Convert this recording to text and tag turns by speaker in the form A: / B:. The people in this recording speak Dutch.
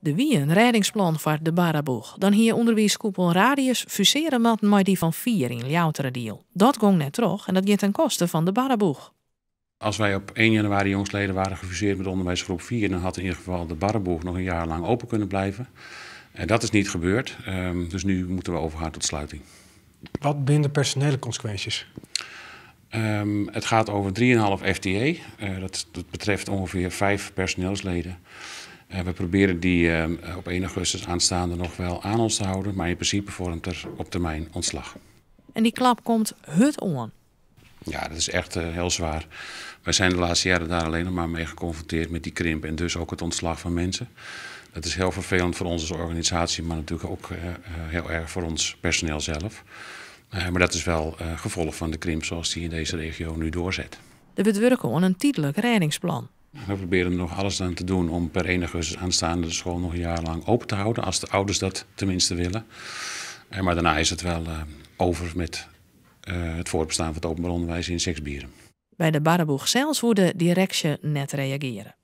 A: Er wie een reddingsplan voor de Barreboeg. Dan hier onderwijskoepel Radius fuseren matten met die van 4 in Ljouteren. Dat ging net terug en dat gaat ten koste van de Barreboeg.
B: Als wij op 1 januari jongstleden waren gefuseerd met onderwijsgroep 4... dan had in ieder geval de Barreboeg nog een jaar lang open kunnen blijven. En dat is niet gebeurd, dus nu moeten we overgaan tot sluiting.
C: Wat zijn de personele consequenties?
B: Het gaat over 3,5 FTE. Dat betreft ongeveer 5 personeelsleden. We proberen die op 1 augustus aanstaande nog wel aan ons te houden, maar in principe vormt er op termijn ontslag.
A: En die klap komt hut on.
B: Ja, dat is echt heel zwaar. Wij zijn de laatste jaren daar alleen nog maar mee geconfronteerd met die krimp en dus ook het ontslag van mensen. Dat is heel vervelend voor ons als organisatie, maar natuurlijk ook heel erg voor ons personeel zelf. Maar dat is wel gevolg van de krimp zoals die in deze regio nu doorzet.
A: Er wordt werken aan een tijdelijk reddingsplan.
B: We proberen er nog alles aan te doen om per 1 augustus aanstaande de school nog een jaar lang open te houden, als de ouders dat tenminste willen. Maar daarna is het wel over met het voortbestaan van het openbaar onderwijs in Seksbieren.
A: Bij de Barreboeg zelfs woede de directie net reageren.